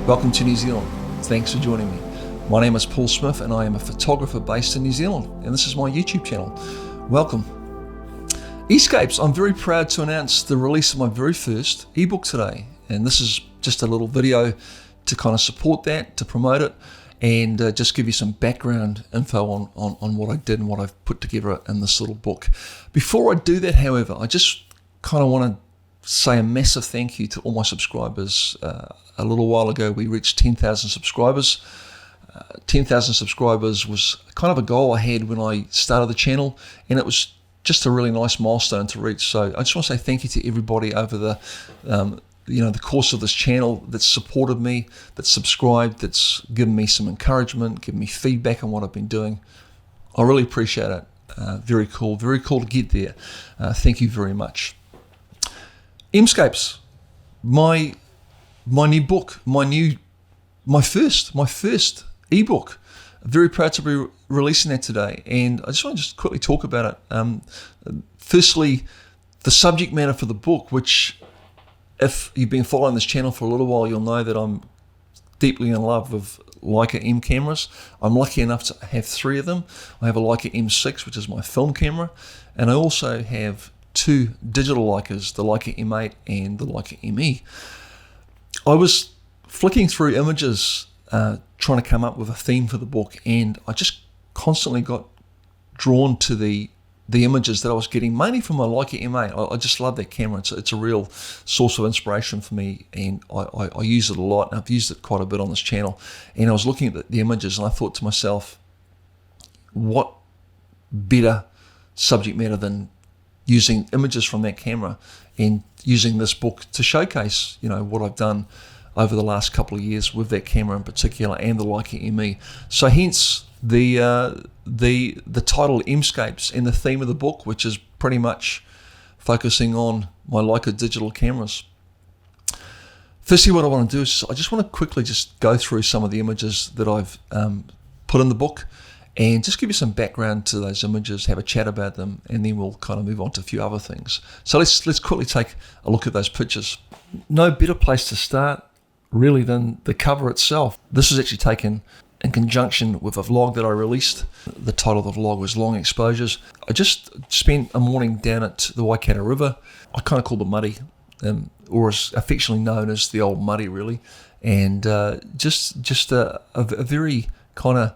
Welcome to New Zealand. Thanks for joining me. My name is Paul Smith and I am a photographer based in New Zealand, and this is my YouTube channel. Welcome. MSCAPES, I'm very proud to announce the release of my very first ebook today, and this is just a little video to kind of support that, to promote it, and just give you some background info on what I did and what I've put together in this little book. Before I do that, however, I just kind of want to say a massive thank you to all my subscribers. A little while ago we reached 10,000 subscribers. 10,000 subscribers was kind of a goal I had when I started the channel, and it was just a really nice milestone to reach. So I just want to say thank you to everybody over the course of this channel that's supported me, that's subscribed, that's given me some encouragement, given me feedback on what I've been doing. I really appreciate it. Very cool to get there. Thank you very much. MSCAPES, my new book, my first ebook. Very proud to be releasing that today, and I just want to quickly talk about it. Firstly, the subject matter for the book, which, if you've been following this channel for a little while, you'll know that I'm deeply in love with Leica M cameras. I'm lucky enough to have 3 of them. I have a Leica M6, which is my film camera, and I also have 2 digital Leicas, the Leica M8 and the Leica ME. I was flicking through images, trying to come up with a theme for the book, and I just constantly got drawn to the images that I was getting, mainly from my Leica M8. I just love that camera. It's a real source of inspiration for me, and I use it a lot, and I've used it quite a bit on this channel. And I was looking at the images, and I thought to myself, what better subject matter than using images from that camera and using this book to showcase, what I've done over the last couple of years with that camera in particular, and the Leica ME. So hence the title MSCAPES, and the theme of the book, which is pretty much focusing on my Leica digital cameras. Firstly, what I want to do is I just want to quickly just go through some of the images that I've put in the book, and just give you some background to those images, have a chat about them, and then we'll kind of move on to a few other things. So let's quickly take a look at those pictures. No better place to start really than the cover itself. This is actually taken in conjunction with a vlog that I released. The title of the vlog was Long Exposures. I just spent a morning down at the Waikato River. I kind of call it Muddy, or as affectionately known as the Old Muddy, really. And just a very kind of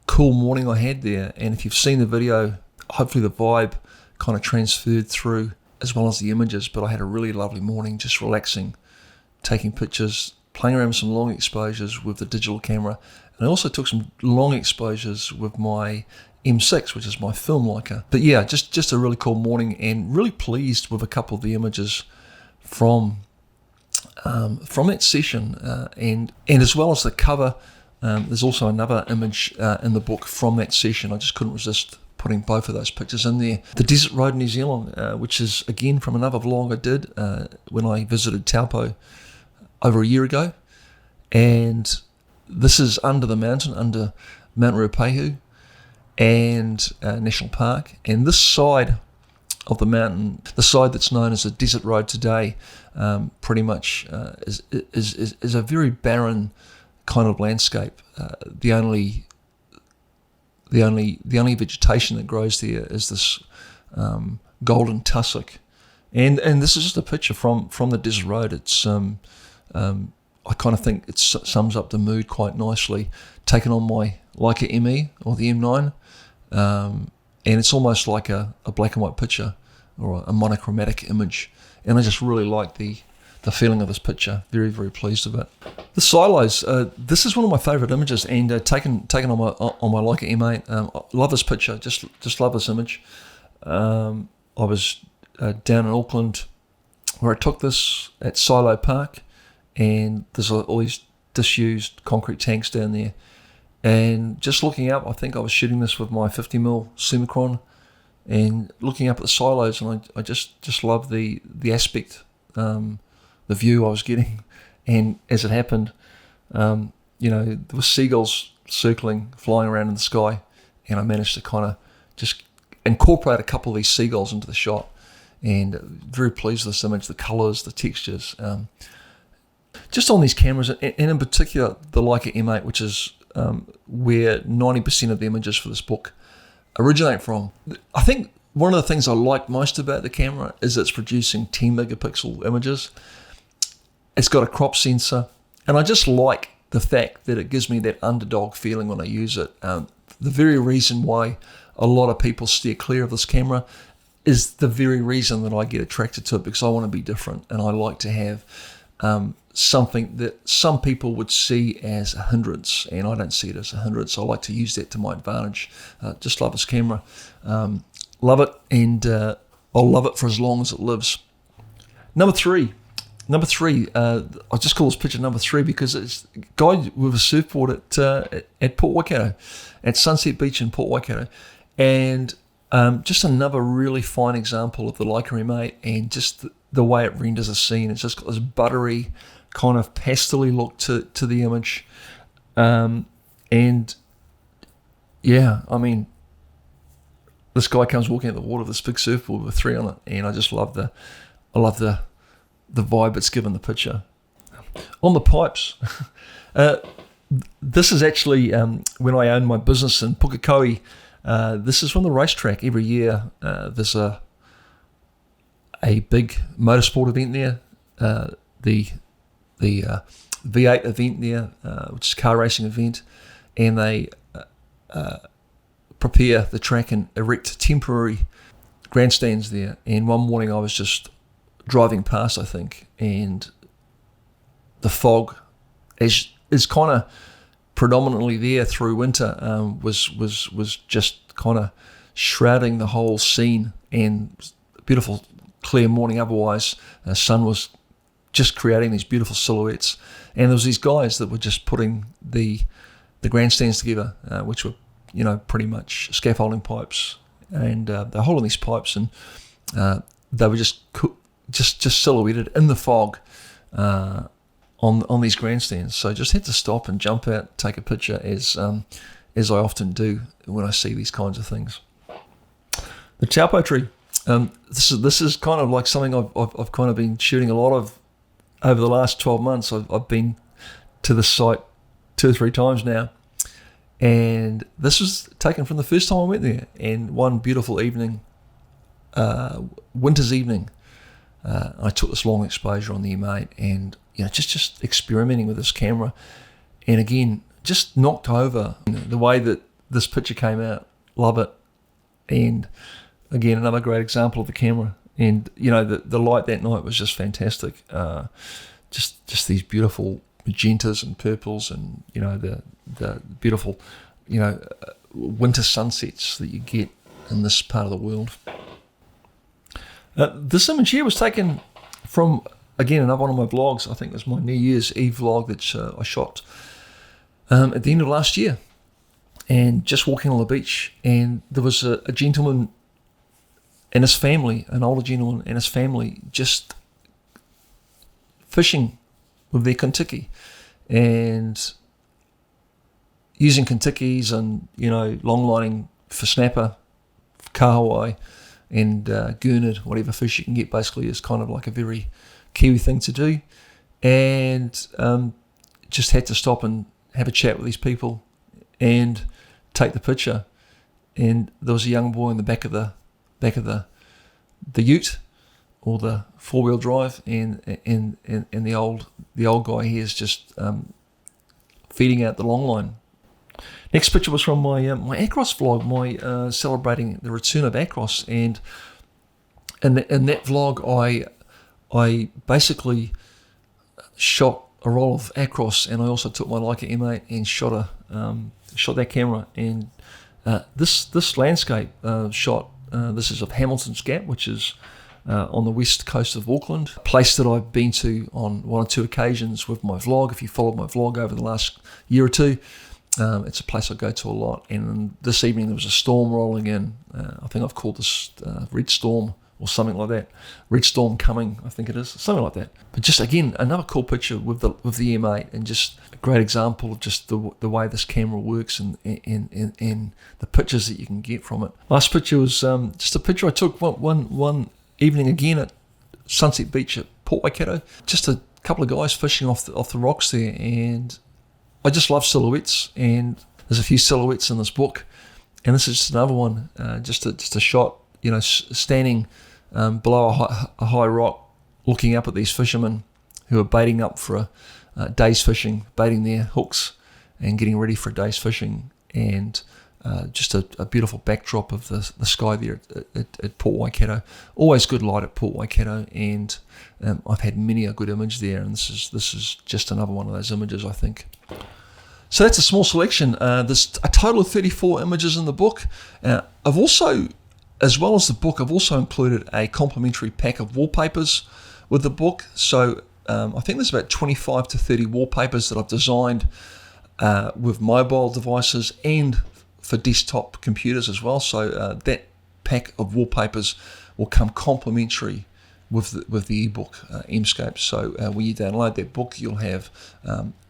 cool morning I had there. And if you've seen the video, hopefully the vibe kind of transferred through as well as the images. But I had a really lovely morning, just relaxing, taking pictures, playing around with some long exposures with the digital camera. And I also took some long exposures with my M6, which is my film Leica. But yeah, just a really cool morning, and really pleased with a couple of the images from that session, and as well as the cover. There's also another image in the book from that session. I just couldn't resist putting both of those pictures in there. The desert road in New Zealand, which is again from another vlog I did when I visited Taupo over a year ago. And this is under the mountain, under Mount Ruapehu and National Park. And this side of the mountain, the side that's known as the desert road today, pretty much is a very barren kind of landscape. The only vegetation that grows there is this golden tussock, and this is just a picture from the desert road. It's I kind of think it sums up the mood quite nicely. Taken on my Leica ME or the M9, and it's almost like a black and white picture or a monochromatic image, and I just really like the feeling of this picture. Very, very pleased with it. The silos. This is one of my favourite images, and taken on my Leica M8. Love this picture. Just love this image. I was down in Auckland where I took this at Silo Park, and there's all these disused concrete tanks down there. And just looking up, I think I was shooting this with my 50mm Summicron, and looking up at the silos, and I just love the aspect. The view I was getting, and as it happened, there were seagulls circling, flying around in the sky, and I managed to kind of just incorporate a couple of these seagulls into the shot, and very pleased with this image, the colours, the textures. just on these cameras, and in particular the Leica M8, which is where 90% of the images for this book originate from. I think one of the things I like most about the camera is it's producing 10 megapixel images. It's got a crop sensor, and I just like the fact that it gives me that underdog feeling when I use it. The very reason why a lot of people steer clear of this camera is the very reason that I get attracted to it, because I want to be different, and I like to have something that some people would see as a hindrance, and I don't see it as a hindrance. I like to use that to my advantage. Just love this camera. Love it, and I'll love it for as long as it lives. Number three, I just call this picture number 3 because it's a guy with a surfboard at Port Waikato, at Sunset Beach in Port Waikato, and just another really fine example of the Leica M8 and just the way it renders a scene. It's just got this buttery kind of pastel-y look to the image, and yeah, I mean, this guy comes walking out the water with this big surfboard with 3 on it, and I just love the vibe it's given the picture. On the pipes, this is actually when I owned my business in Pukekohe. This is from the racetrack. Every year there's a big motorsport event there, the V8 event there, which is a car racing event, and they prepare the track and erect temporary grandstands there. And one morning I was just driving past, I think, and the fog is kind of predominantly there through winter, was just kind of shrouding the whole scene, and beautiful clear morning otherwise. The sun was just creating these beautiful silhouettes, and there was these guys that were just putting the grandstands together, which were, you know, pretty much scaffolding pipes, and they're holding these pipes, and they were just silhouetted in the fog on these grandstands. So I just had to stop and jump out, take a picture, as I often do when I see these kinds of things. The taupo tree. This is kind of like something I've kind of been shooting a lot of over the last 12 months. I've been to the site 2 or 3 times now, and this was taken from the first time I went there. And one beautiful evening, winter's evening, I took this long exposure on the M8, and you know, just experimenting with this camera, and again, just knocked over the way that this picture came out. Love it. And again, another great example of the camera. And you know, the light that night was just fantastic. Just these beautiful magentas and purples, and you know, the beautiful, you know, winter sunsets that you get in this part of the world. This image here was taken from, again, another one of my vlogs. I think it was my New Year's Eve vlog that I shot at the end of last year, and just walking on the beach, and there was a gentleman and his family, an older gentleman and his family, just fishing with their kontiki and using kontikis, and you know, long lining for snapper, for kahawai, and gurnard, whatever fish you can get, basically, is kind of like a very Kiwi thing to do. And just had to stop and have a chat with these people and take the picture. And there was a young boy in the back of the ute, or the 4-wheel drive, and the old guy here is just feeding out the long line. Next picture was from my Acros vlog, celebrating the return of Acros, and in that vlog I basically shot a roll of Acros, and I also took my Leica M8 and shot that camera. And this landscape shot, this is of Hamilton's Gap, which is on the west coast of Auckland, a place that I've been to on 1 or 2 occasions with my vlog. If you followed my vlog over the last year or two, it's a place I go to a lot. And this evening there was a storm rolling in. I think I've called this Red Storm or something like that. Red Storm coming, I think it is, something like that. But just again, another cool picture with the M8, and just a great example of just the way this camera works, and the pictures that you can get from it. Last picture was just a picture I took one evening again at Sunset Beach at Port Waikato. Just a couple of guys fishing off the rocks there, and I just love silhouettes, and there's a few silhouettes in this book, and this is just another one, just a shot, standing below a high rock, looking up at these fishermen who are baiting up for a day's fishing, baiting their hooks and getting ready for a day's fishing, and just a beautiful backdrop of the sky there at Port Waikato. Always good light at Port Waikato, and I've had many a good image there, and this is just another one of those images, I think. So that's a small selection. There's a total of 34 images in the book. I've also, as well as the book, I've also included a complimentary pack of wallpapers with the book. So I think there's about 25 to 30 wallpapers that I've designed with mobile devices and for desktop computers as well. So that pack of wallpapers will come complimentary with the ebook, MSCAPES. So when you download that book, you'll have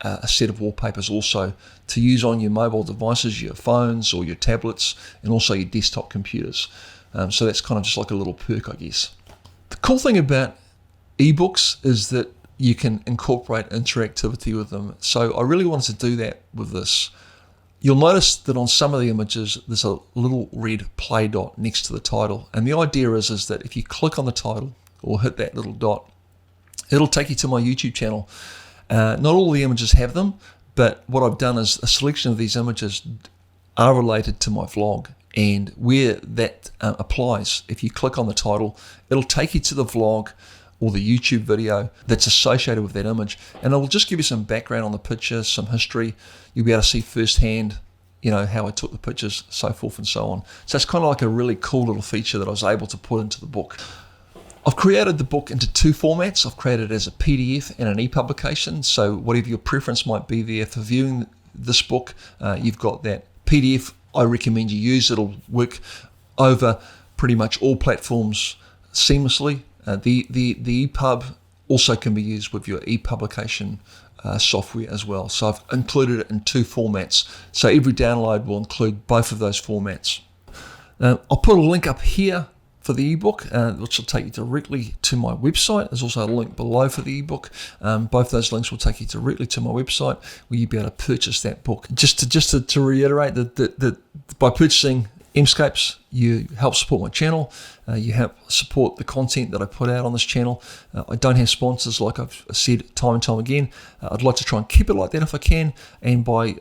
a set of wallpapers also to use on your mobile devices, your phones or your tablets, and also your desktop computers. So that's kind of just like a little perk, I guess. The cool thing about ebooks is that you can incorporate interactivity with them. So I really wanted to do that with this. You'll notice that on some of the images, there's a little red play dot next to the title. And the idea is that if you click on the title or hit that little dot, it'll take you to my YouTube channel. Not all the images have them, but what I've done is a selection of these images are related to my vlog. And where that applies, if you click on the title, it'll take you to the vlog or the YouTube video that's associated with that image, and it'll just give you some background on the picture, some history. You'll be able to see firsthand, how I took the pictures, so forth and so on. So it's kind of like a really cool little feature that I was able to put into the book. I've created the book into two formats. I've created it as a PDF and an e-publication. So whatever your preference might be there for viewing this book, you've got that PDF. I recommend you use. It'll work over pretty much all platforms seamlessly. The EPUB also can be used with your e-publication software as well. So I've included it in two formats. So every download will include both of those formats. I'll put a link up here for the ebook, which will take you directly to my website. There's also a link below for the ebook. Both those links will take you directly to my website, where you'll be able to purchase that book. Just to reiterate that by purchasing MSCAPES, you help support my channel. You help support the content that I put out on this channel. I don't have sponsors, like I've said time and time again. I'd like to try and keep it like that if I can. And by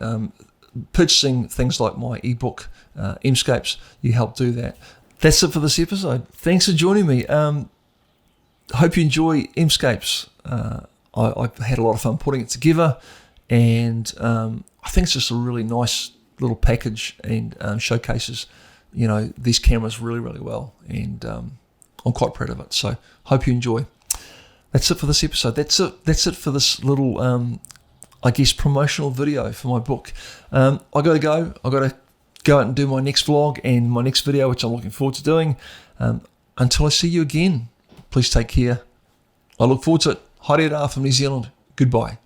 purchasing things like my ebook, MSCAPES, you help do that. That's it for this episode. Thanks for joining me. Hope you enjoy MSCAPES. I've had a lot of fun putting it together, and I think it's just a really nice little package, and showcases these cameras really, really well, and I'm quite proud of it. So hope you enjoy. That's it for this episode. That's it for this little I guess promotional video for my book. I gotta go out and do my next vlog and my next video, which I'm looking forward to doing. Until I see you again, please take care. I look forward to it. Haere rā from New Zealand. Goodbye.